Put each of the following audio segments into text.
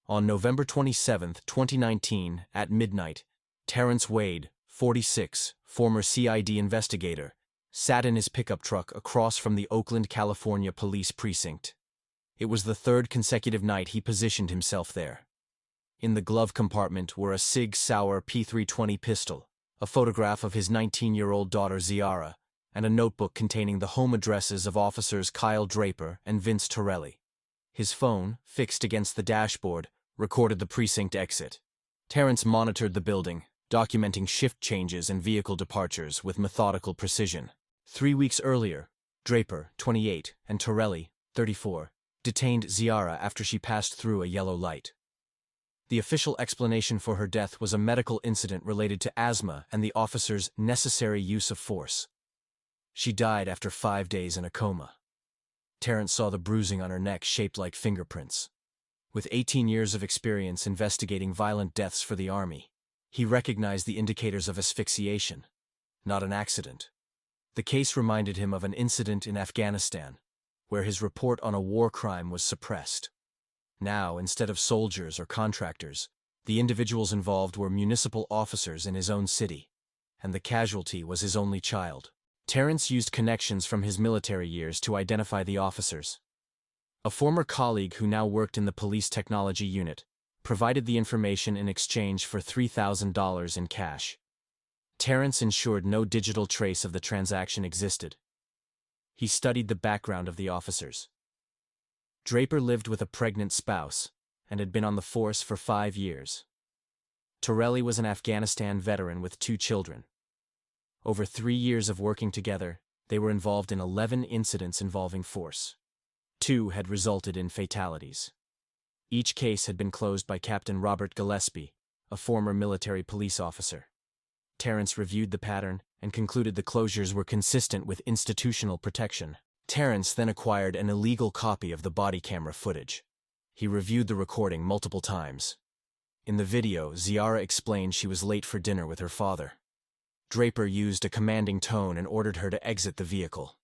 On November 27, 2019, at midnight, Terrence Wade, 46, former CID investigator, sat in his pickup truck across from the Oakland, California police precinct. It was the third consecutive night he positioned himself there. In the glove compartment were a Sig Sauer P320 pistol, a photograph of his 19-year-old daughter Ziara, and a notebook containing the home addresses of officers Kyle Draper and Vince Torelli. His phone, fixed against the dashboard, recorded the precinct exit. Terrence monitored the building, documenting shift changes and vehicle departures with methodical precision. 3 weeks earlier, Draper, 28, and Torelli, 34, detained Ziara after she passed through a yellow light. The official explanation for her death was a medical incident related to asthma and the officer's necessary use of force. She died after 5 days in a coma. Terrence saw the bruising on her neck shaped like fingerprints. With 18 years of experience investigating violent deaths for the Army, he recognized the indicators of asphyxiation, not an accident. The case reminded him of an incident in Afghanistan, where his report on a war crime was suppressed. Now, instead of soldiers or contractors, the individuals involved were municipal officers in his own city, and the casualty was his only child. Terrence used connections from his military years to identify the officers. A former colleague who now worked in the police technology unit provided the information in exchange for $3,000 in cash. Terrence ensured no digital trace of the transaction existed. He studied the background of the officers. Draper lived with a pregnant spouse and had been on the force for 5 years. Torelli was an Afghanistan veteran with 2 children. Over 3 years of working together, they were involved in 11 incidents involving force. 2 had resulted in fatalities. Each case had been closed by Captain Robert Gillespie, a former military police officer. Terrence reviewed the pattern and concluded the closures were consistent with institutional protection. Terrence then acquired an illegal copy of the body camera footage. He reviewed the recording multiple times. In the video, Ziara explained she was late for dinner with her father. Draper used a commanding tone and ordered her to exit the vehicle.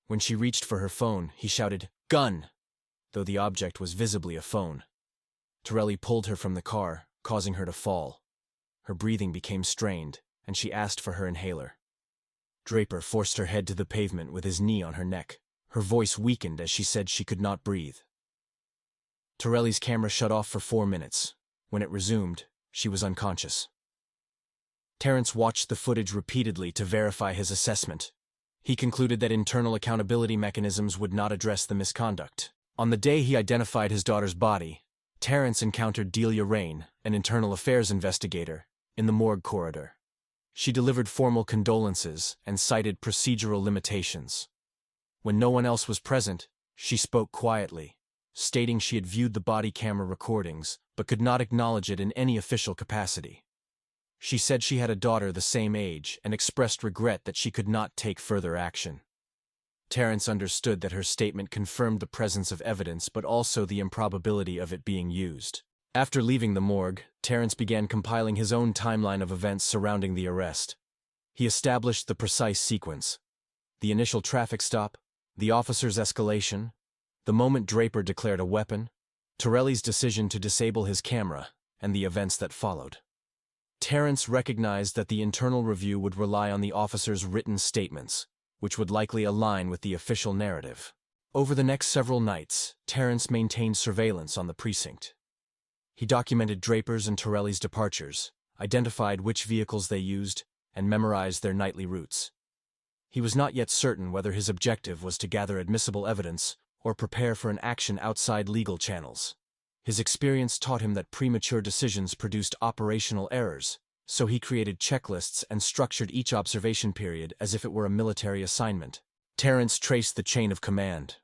When she reached for her phone, he shouted, "Gun!" though the object was visibly a phone. Torelli pulled her from the car, causing her to fall. Her breathing became strained, and she asked for her inhaler. Draper forced her head to the pavement with his knee on her neck. Her voice weakened as she said she could not breathe. Torelli's camera shut off for 4 minutes. When it resumed, she was unconscious. Terrence watched the footage repeatedly to verify his assessment. He concluded that internal accountability mechanisms would not address the misconduct. On the day he identified his daughter's body, Terrence encountered Delia Rain, an internal affairs investigator, in the morgue corridor. She delivered formal condolences and cited procedural limitations. When no one else was present, she spoke quietly, stating she had viewed the body camera recordings but could not acknowledge it in any official capacity. She said she had a daughter the same age and expressed regret that she could not take further action. Terrence understood that her statement confirmed the presence of evidence but also the improbability of it being used. After leaving the morgue, Terrence began compiling his own timeline of events surrounding the arrest. He established the precise sequence: the initial traffic stop, the officer's escalation, the moment Draper declared a weapon, Torelli's decision to disable his camera, and the events that followed. Terrence recognized that the internal review would rely on the officer's written statements, which would likely align with the official narrative. Over the next several nights, Terrence maintained surveillance on the precinct. He documented Draper's and Torelli's departures, identified which vehicles they used, and memorized their nightly routes. He was not yet certain whether his objective was to gather admissible evidence or prepare for an action outside legal channels. His experience taught him that premature decisions produced operational errors, so he created checklists and structured each observation period as if it were a military assignment. Terrence traced the chain of command.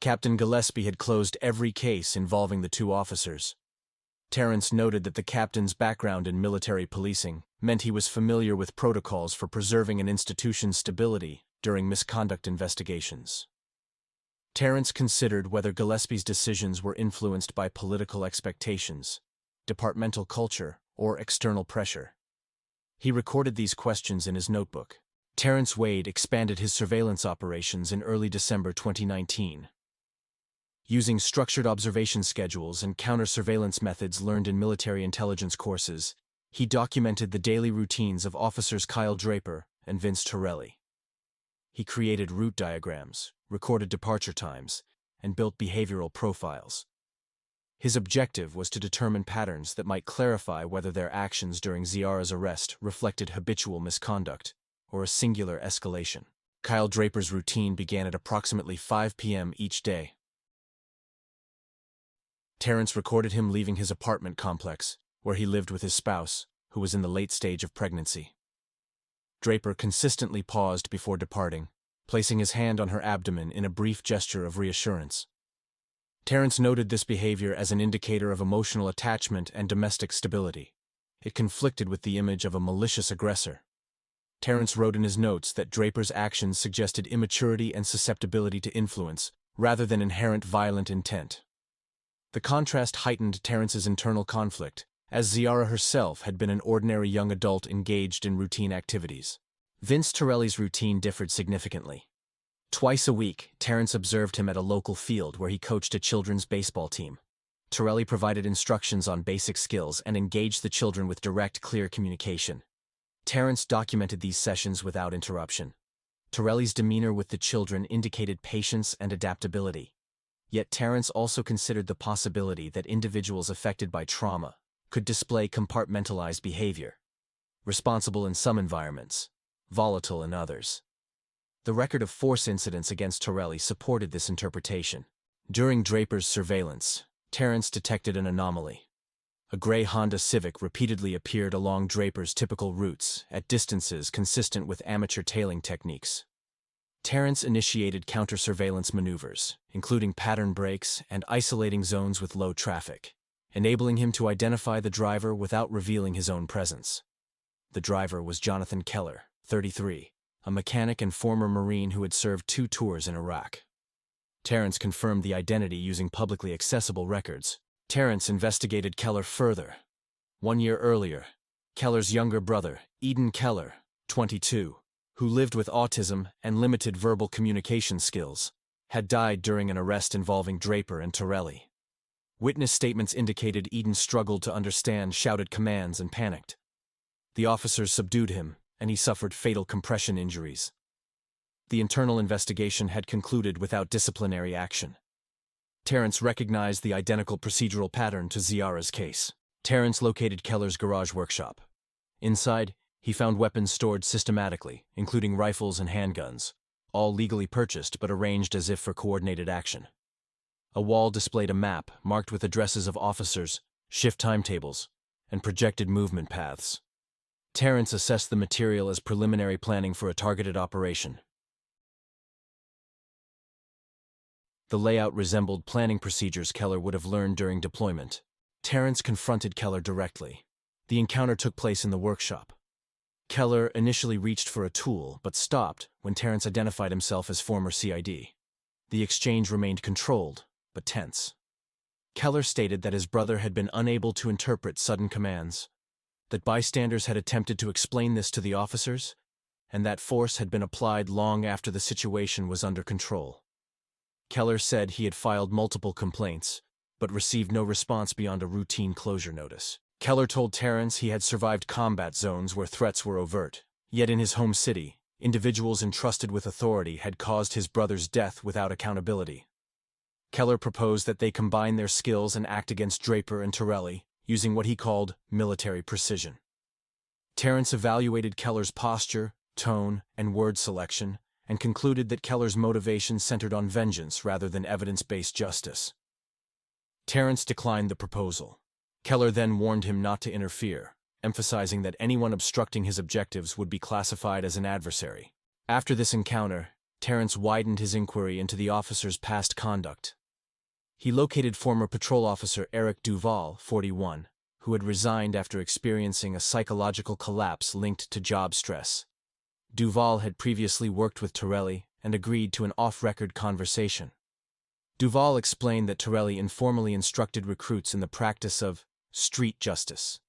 Captain Gillespie had closed every case involving the 2 officers. Terrence noted that the captain's background in military policing meant he was familiar with protocols for preserving an institution's stability during misconduct investigations. Terrence considered whether Gillespie's decisions were influenced by political expectations, departmental culture, or external pressure. He recorded these questions in his notebook. Terrence Wade expanded his surveillance operations in early December 2019. Using structured observation schedules and counter-surveillance methods learned in military intelligence courses, he documented the daily routines of officers Kyle Draper and Vince Torelli. He created route diagrams, recorded departure times, and built behavioral profiles. His objective was to determine patterns that might clarify whether their actions during Ziara's arrest reflected habitual misconduct or a singular escalation. Kyle Draper's routine began at approximately 5 p.m. each day. Terrence recorded him leaving his apartment complex, where he lived with his spouse, who was in the late stage of pregnancy. Draper consistently paused before departing, placing his hand on her abdomen in a brief gesture of reassurance. Terrence noted this behavior as an indicator of emotional attachment and domestic stability. It conflicted with the image of a malicious aggressor. Terrence wrote in his notes that Draper's actions suggested immaturity and susceptibility to influence, rather than inherent violent intent. The contrast heightened Terrence's internal conflict, as Ziara herself had been an ordinary young adult engaged in routine activities. Vince Torelli's routine differed significantly. Twice a week, Terrence observed him at a local field where he coached a children's baseball team. Torelli provided instructions on basic skills and engaged the children with direct, clear communication. Terrence documented these sessions without interruption. Torelli's demeanor with the children indicated patience and adaptability. Yet Terrence also considered the possibility that individuals affected by trauma could display compartmentalized behavior, responsible in some environments, volatile in others. The record of force incidents against Torelli supported this interpretation. During Draper's surveillance, Terrence detected an anomaly. A gray Honda Civic repeatedly appeared along Draper's typical routes at distances consistent with amateur tailing techniques. Terrence initiated counter-surveillance maneuvers, including pattern breaks and isolating zones with low traffic, enabling him to identify the driver without revealing his own presence. The driver was Jonathan Keller, 33, a mechanic and former Marine who had served 2 tours in Iraq. Terrence confirmed the identity using publicly accessible records. Terrence investigated Keller further. 1 year earlier, Keller's younger brother, Eden Keller, 22, who lived with autism and limited verbal communication skills, had died during an arrest involving Draper and Torelli. Witness statements indicated Eden struggled to understand shouted commands and panicked. The officers subdued him, and he suffered fatal compression injuries. The internal investigation had concluded without disciplinary action. Terrence recognized the identical procedural pattern to Ziara's case. Terrence located Keller's garage workshop. Inside, he found weapons stored systematically, including rifles and handguns, all legally purchased but arranged as if for coordinated action. A wall displayed a map marked with addresses of officers, shift timetables, and projected movement paths. Terrence assessed the material as preliminary planning for a targeted operation. The layout resembled planning procedures Keller would have learned during deployment. Terrence confronted Keller directly. The encounter took place in the workshop. Keller initially reached for a tool, but stopped when Terrence identified himself as former CID. The exchange remained controlled, but tense. Keller stated that his brother had been unable to interpret sudden commands, that bystanders had attempted to explain this to the officers, and that force had been applied long after the situation was under control. Keller said he had filed multiple complaints, but received no response beyond a routine closure notice. Keller told Terrence he had survived combat zones where threats were overt, yet in his home city, individuals entrusted with authority had caused his brother's death without accountability. Keller proposed that they combine their skills and act against Draper and Torelli, using what he called military precision. Terrence evaluated Keller's posture, tone, and word selection, and concluded that Keller's motivation centered on vengeance rather than evidence-based justice. Terrence declined the proposal. Keller then warned him not to interfere, emphasizing that anyone obstructing his objectives would be classified as an adversary. After this encounter, Terrence widened his inquiry into the officer's past conduct. He located former patrol officer Eric Duval, 41, who had resigned after experiencing a psychological collapse linked to job stress. Duval had previously worked with Torelli and agreed to an off-record conversation. Duval explained that Torelli informally instructed recruits in the practice of street justice,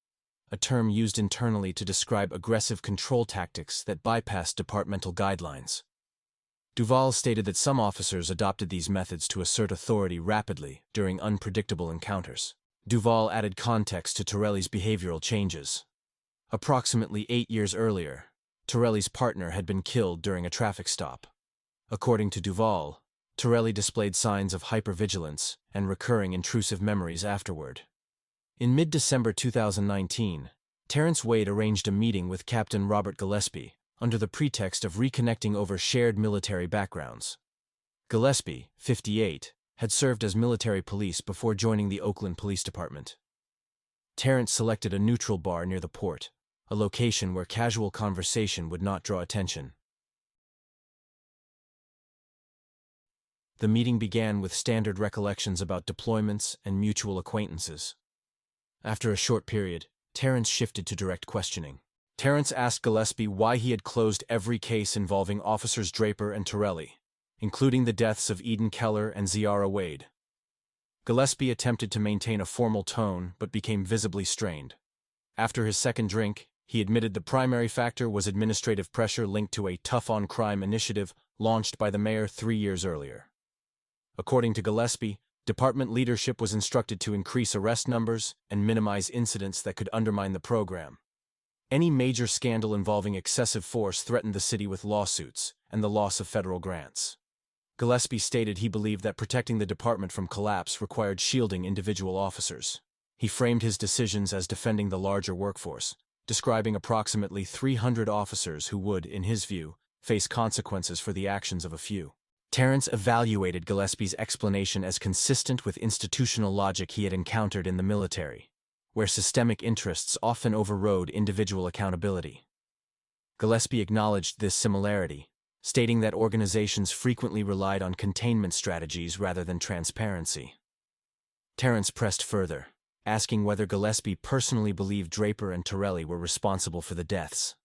a term used internally to describe aggressive control tactics that bypass departmental guidelines. Duvall stated that some officers adopted these methods to assert authority rapidly during unpredictable encounters. Duvall added context to Torelli's behavioral changes. Approximately 8 years earlier, Torelli's partner had been killed during a traffic stop. According to Duvall, Torelli displayed signs of hypervigilance and recurring intrusive memories afterward. In mid-December 2019, Terrence Wade arranged a meeting with Captain Robert Gillespie under the pretext of reconnecting over shared military backgrounds. Gillespie, 58, had served as military police before joining the Oakland Police Department. Terrence selected a neutral bar near the port, a location where casual conversation would not draw attention. The meeting began with standard recollections about deployments and mutual acquaintances. After a short period, Terrence shifted to direct questioning. Terrence asked Gillespie why he had closed every case involving Officers Draper and Torelli, including the deaths of Eden Keller and Ziara Wade. Gillespie attempted to maintain a formal tone but became visibly strained. After his second drink, he admitted the primary factor was administrative pressure linked to a tough-on-crime initiative launched by the mayor 3 years earlier. According to Gillespie, department leadership was instructed to increase arrest numbers and minimize incidents that could undermine the program. Any major scandal involving excessive force threatened the city with lawsuits and the loss of federal grants. Gillespie stated he believed that protecting the department from collapse required shielding individual officers. He framed his decisions as defending the larger workforce, describing approximately 300 officers who would, in his view, face consequences for the actions of a few. Terrence evaluated Gillespie's explanation as consistent with institutional logic he had encountered in the military, where systemic interests often overrode individual accountability. Gillespie acknowledged this similarity, stating that organizations frequently relied on containment strategies rather than transparency. Terrence pressed further, asking whether Gillespie personally believed Draper and Torelli were responsible for the deaths.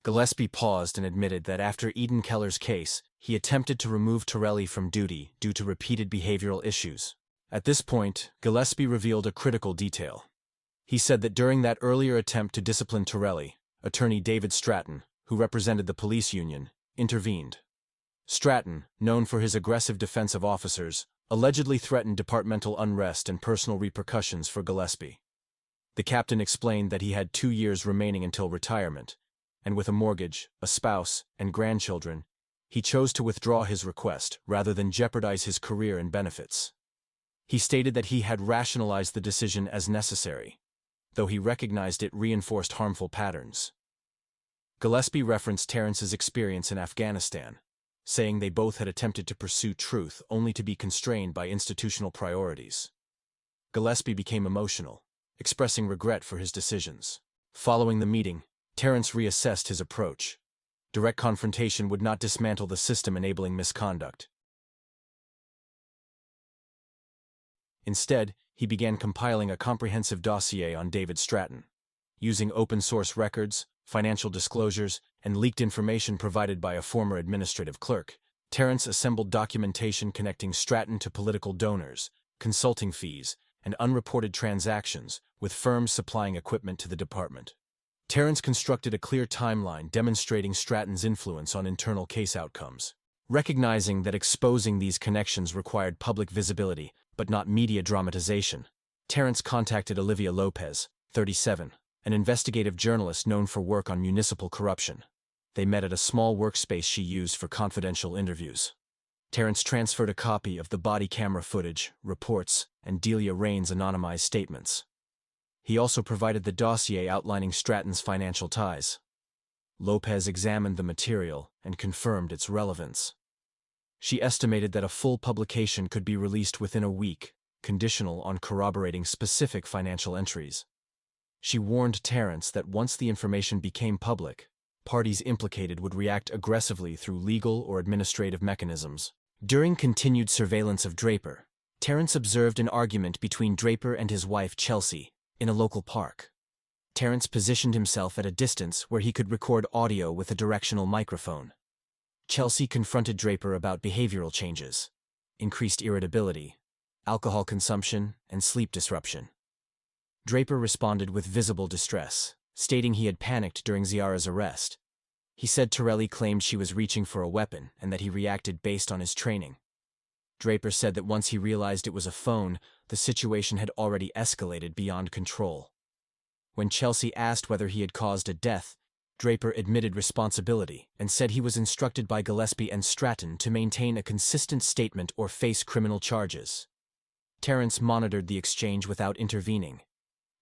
Gillespie paused and admitted that after Eden Keller's case, he attempted to remove Torelli from duty due to repeated behavioral issues. At this point, Gillespie revealed a critical detail. He said that during that earlier attempt to discipline Torelli, attorney David Stratton, who represented the police union, intervened. Stratton, known for his aggressive defense of officers, allegedly threatened departmental unrest and personal repercussions for Gillespie. The captain explained that he had 2 years remaining until retirement, and with a mortgage, a spouse, and grandchildren, he chose to withdraw his request rather than jeopardize his career and benefits. He stated that he had rationalized the decision as necessary, though he recognized it reinforced harmful patterns. Gillespie referenced Terrence's experience in Afghanistan, saying they both had attempted to pursue truth only to be constrained by institutional priorities. Gillespie became emotional, expressing regret for his decisions. Following the meeting, Terrence reassessed his approach. Direct confrontation would not dismantle the system enabling misconduct. Instead, he began compiling a comprehensive dossier on David Stratton. Using open-source records, financial disclosures, and leaked information provided by a former administrative clerk, Terrence assembled documentation connecting Stratton to political donors, consulting fees, and unreported transactions with firms supplying equipment to the department. Terrence constructed a clear timeline demonstrating Stratton's influence on internal case outcomes. Recognizing that exposing these connections required public visibility, but not media dramatization, Terrence contacted Olivia Lopez, 37, an investigative journalist known for work on municipal corruption. They met at a small workspace she used for confidential interviews. Terrence transferred a copy of the body camera footage, reports, and Delia Rain's anonymized statements. He also provided the dossier outlining Stratton's financial ties. Lopez examined the material and confirmed its relevance. She estimated that a full publication could be released within a week, conditional on corroborating specific financial entries. She warned Terrence that once the information became public, parties implicated would react aggressively through legal or administrative mechanisms. During continued surveillance of Draper, Terrence observed an argument between Draper and his wife Chelsea in a local park. Terrence positioned himself at a distance where he could record audio with a directional microphone. Chelsea confronted Draper about behavioral changes, increased irritability, alcohol consumption, and sleep disruption. Draper responded with visible distress, stating he had panicked during Ziara's arrest. He said Torelli claimed she was reaching for a weapon and that he reacted based on his training. Draper said that once he realized it was a phone, the situation had already escalated beyond control. When Chelsea asked whether he had caused a death, Draper admitted responsibility and said he was instructed by Gillespie and Stratton to maintain a consistent statement or face criminal charges. Terrence monitored the exchange without intervening.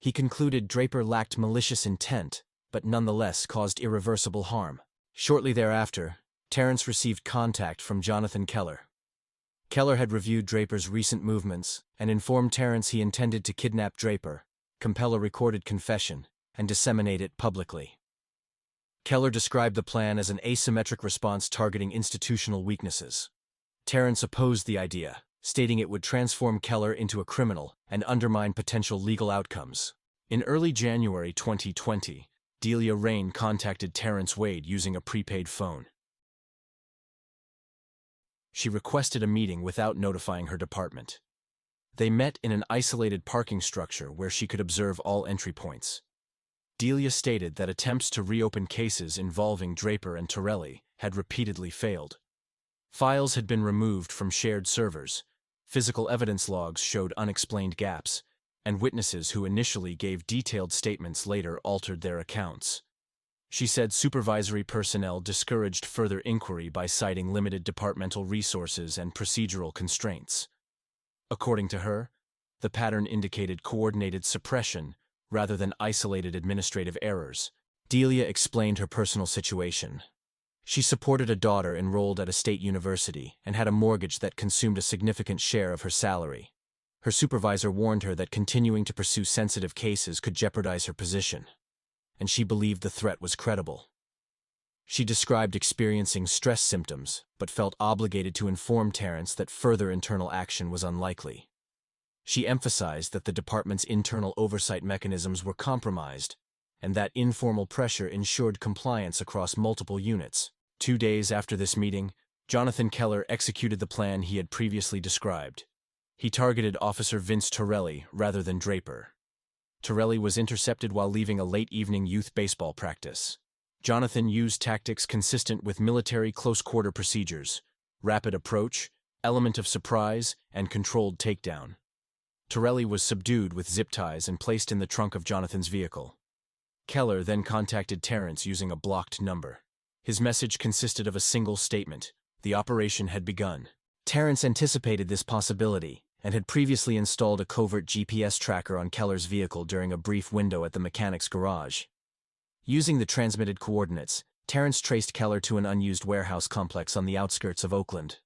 He concluded Draper lacked malicious intent, but nonetheless caused irreversible harm. Shortly thereafter, Terrence received contact from Jonathan Keller. Keller had reviewed Draper's recent movements and informed Terrence he intended to kidnap Draper, compel a recorded confession, and disseminate it publicly. Keller described the plan as an asymmetric response targeting institutional weaknesses. Terrence opposed the idea, stating it would transform Keller into a criminal and undermine potential legal outcomes. In early January 2020, Delia Rain contacted Terrence Wade using a prepaid phone. She requested a meeting without notifying her department. They met in an isolated parking structure where she could observe all entry points. Delia stated that attempts to reopen cases involving Draper and Torelli had repeatedly failed. Files had been removed from shared servers, physical evidence logs showed unexplained gaps, and witnesses who initially gave detailed statements later altered their accounts. She said supervisory personnel discouraged further inquiry by citing limited departmental resources and procedural constraints. According to her, the pattern indicated coordinated suppression rather than isolated administrative errors. Delia explained her personal situation. She supported a daughter enrolled at a state university and had a mortgage that consumed a significant share of her salary. Her supervisor warned her that continuing to pursue sensitive cases could jeopardize her position, and she believed the threat was credible. She described experiencing stress symptoms, but felt obligated to inform Terrence that further internal action was unlikely. She emphasized that the department's internal oversight mechanisms were compromised, and that informal pressure ensured compliance across multiple units. 2 days after this meeting, Jonathan Keller executed the plan he had previously described. He targeted Officer Vince Torelli rather than Draper. Torelli was intercepted while leaving a late evening youth baseball practice. Jonathan used tactics consistent with military close-quarter procedures: rapid approach, element of surprise, and controlled takedown. Torelli was subdued with zip ties and placed in the trunk of Jonathan's vehicle. Keller then contacted Terrence using a blocked number. His message consisted of a single statement: the operation had begun. Terrence anticipated this possibility and had previously installed a covert GPS tracker on Keller's vehicle during a brief window at the mechanic's garage. Using the transmitted coordinates, Terrence traced Keller to an unused warehouse complex on the outskirts of Oakland.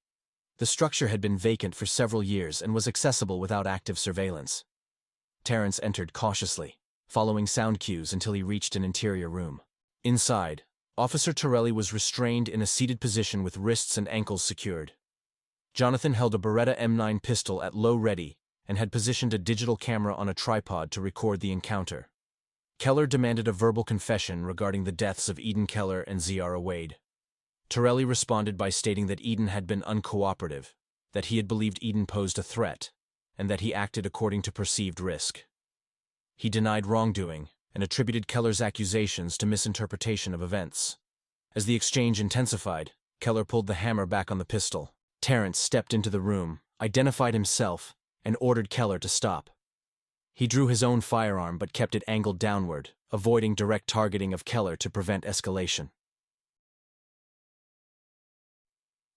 The structure had been vacant for several years and was accessible without active surveillance. Terrence entered cautiously, following sound cues until he reached an interior room. Inside, Officer Torelli was restrained in a seated position with wrists and ankles secured. Jonathan held a Beretta M9 pistol at low ready and had positioned a digital camera on a tripod to record the encounter. Keller demanded a verbal confession regarding the deaths of Eden Keller and Ziara Wade. Torelli responded by stating that Eden had been uncooperative, that he had believed Eden posed a threat, and that he acted according to perceived risk. He denied wrongdoing and attributed Keller's accusations to misinterpretation of events. As the exchange intensified, Keller pulled the hammer back on the pistol. Terrence stepped into the room, identified himself, and ordered Keller to stop. He drew his own firearm but kept it angled downward, avoiding direct targeting of Keller to prevent escalation.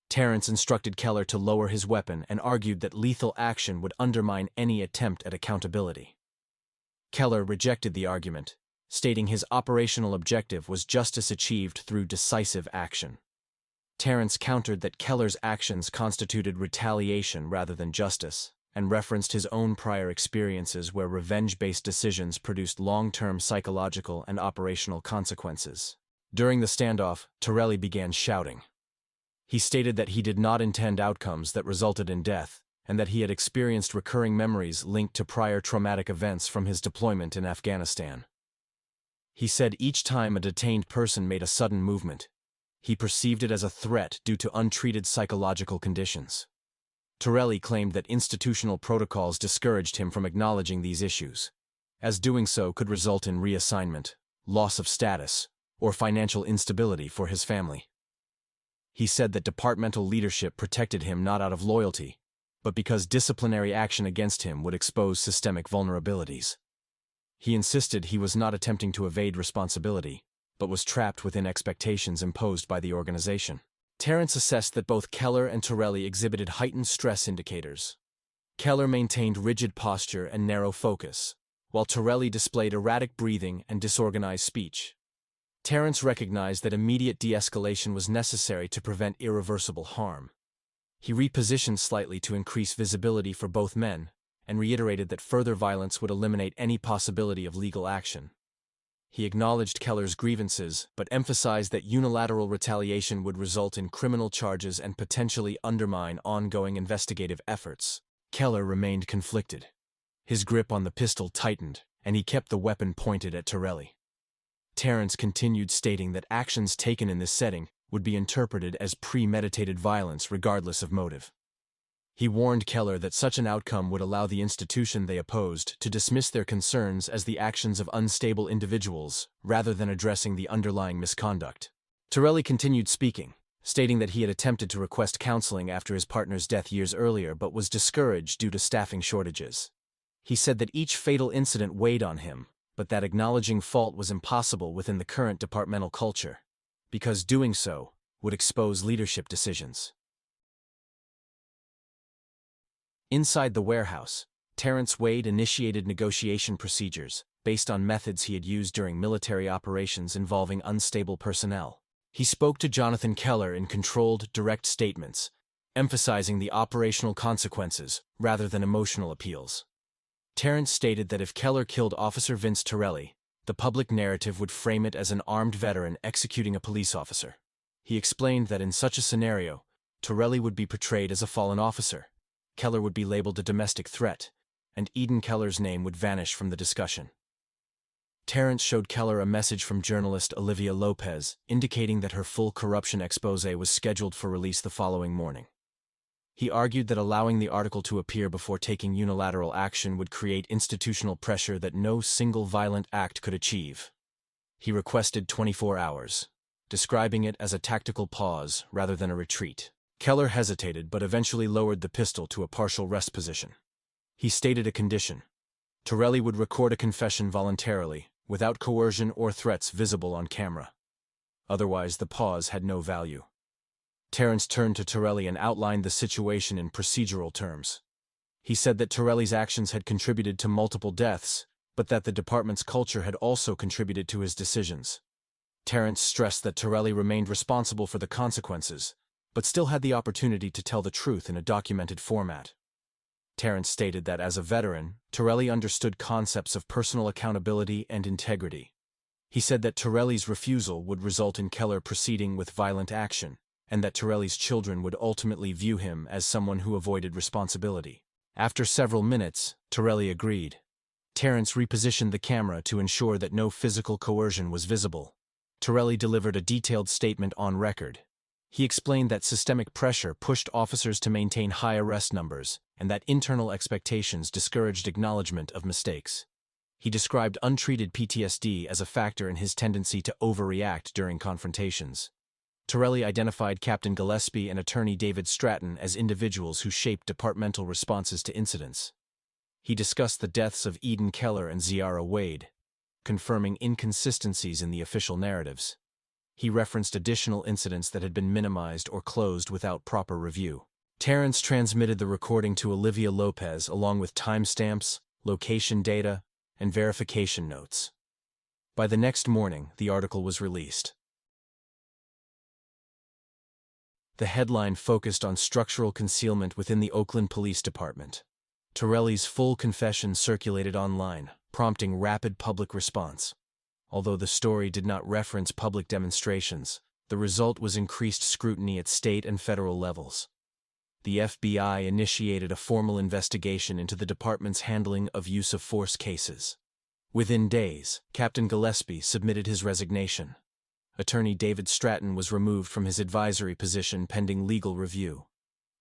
Terrence instructed Keller to lower his weapon and argued that lethal action would undermine any attempt at accountability. Keller rejected the argument, stating his operational objective was justice achieved through decisive action. Terrence countered that Keller's actions constituted retaliation rather than justice, and referenced his own prior experiences where revenge-based decisions produced long-term psychological and operational consequences. During the standoff, Torelli began shouting. He stated that he did not intend outcomes that resulted in death, and that he had experienced recurring memories linked to prior traumatic events from his deployment in Afghanistan. He said each time a detained person made a sudden movement, he perceived it as a threat due to untreated psychological conditions. Torelli claimed that institutional protocols discouraged him from acknowledging these issues, as doing so could result in reassignment, loss of status, or financial instability for his family. He said that departmental leadership protected him not out of loyalty, but because disciplinary action against him would expose systemic vulnerabilities. He insisted he was not attempting to evade responsibility, but was trapped within expectations imposed by the organization. Terrence assessed that both Keller and Torelli exhibited heightened stress indicators. Keller maintained rigid posture and narrow focus, while Torelli displayed erratic breathing and disorganized speech. Terrence recognized that immediate de-escalation was necessary to prevent irreversible harm. He repositioned slightly to increase visibility for both men, and reiterated that further violence would eliminate any possibility of legal action. He acknowledged Keller's grievances, but emphasized that unilateral retaliation would result in criminal charges and potentially undermine ongoing investigative efforts. Keller remained conflicted. His grip on the pistol tightened, and he kept the weapon pointed at Torelli. Terrence continued, stating that actions taken in this setting would be interpreted as premeditated violence regardless of motive. He warned Keller that such an outcome would allow the institution they opposed to dismiss their concerns as the actions of unstable individuals rather than addressing the underlying misconduct. Torelli continued speaking, stating that he had attempted to request counseling after his partner's death years earlier but was discouraged due to staffing shortages. He said that each fatal incident weighed on him, but that acknowledging fault was impossible within the current departmental culture, because doing so would expose leadership decisions. Inside the warehouse, Terrence Wade initiated negotiation procedures based on methods he had used during military operations involving unstable personnel. He spoke to Jonathan Keller in controlled, direct statements, emphasizing the operational consequences rather than emotional appeals. Terrence stated that if Keller killed Officer Vince Torelli, the public narrative would frame it as an armed veteran executing a police officer. He explained that in such a scenario, Torelli would be portrayed as a fallen officer, Keller would be labeled a domestic threat, and Eden Keller's name would vanish from the discussion. Terrence showed Keller a message from journalist Olivia Lopez, indicating that her full corruption exposé was scheduled for release the following morning. He argued that allowing the article to appear before taking unilateral action would create institutional pressure that no single violent act could achieve. He requested 24 hours, describing it as a tactical pause rather than a retreat. Keller hesitated but eventually lowered the pistol to a partial rest position. He stated a condition. Torelli would record a confession voluntarily, without coercion or threats visible on camera. Otherwise, the pause had no value. Terrence turned to Torelli and outlined the situation in procedural terms. He said that Torelli's actions had contributed to multiple deaths, but that the department's culture had also contributed to his decisions. Terrence stressed that Torelli remained responsible for the consequences, but still had the opportunity to tell the truth in a documented format. Terrence stated that as a veteran, Torelli understood concepts of personal accountability and integrity. He said that Torelli's refusal would result in Keller proceeding with violent action, and that Torelli's children would ultimately view him as someone who avoided responsibility. After several minutes, Torelli agreed. Terrence repositioned the camera to ensure that no physical coercion was visible. Torelli delivered a detailed statement on record. He explained that systemic pressure pushed officers to maintain high arrest numbers, and that internal expectations discouraged acknowledgement of mistakes. He described untreated PTSD as a factor in his tendency to overreact during confrontations. Torelli identified Captain Gillespie and attorney David Stratton as individuals who shaped departmental responses to incidents. He discussed the deaths of Eden Keller and Ziara Wade, confirming inconsistencies in the official narratives. He referenced additional incidents that had been minimized or closed without proper review. Terrence transmitted the recording to Olivia Lopez along with timestamps, location data, and verification notes. By the next morning, the article was released. The headline focused on structural concealment within the Oakland Police Department. Torelli's full confession circulated online, prompting rapid public response. Although the story did not reference public demonstrations, the result was increased scrutiny at state and federal levels. The FBI initiated a formal investigation into the department's handling of use-of-force cases. Within days, Captain Gillespie submitted his resignation. Attorney David Stratton was removed from his advisory position pending legal review.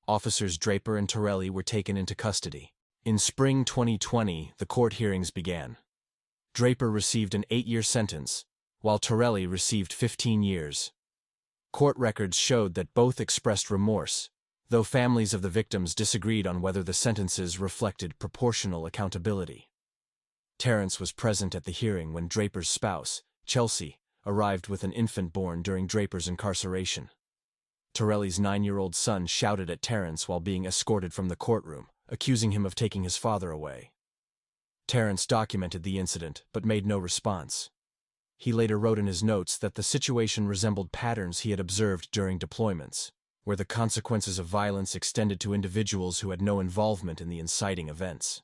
Officers Draper and Torelli were taken into custody. In spring 2020, the court hearings began. Draper received an 8-year sentence, while Torelli received 15 years. Court records showed that both expressed remorse, though families of the victims disagreed on whether the sentences reflected proportional accountability. Terrence was present at the hearing when Draper's spouse, Chelsea, arrived with an infant born during Draper's incarceration. Torelli's 9-year-old son shouted at Terrence while being escorted from the courtroom, accusing him of taking his father away. Terrence documented the incident but made no response. He later wrote in his notes that the situation resembled patterns he had observed during deployments, where the consequences of violence extended to individuals who had no involvement in the inciting events.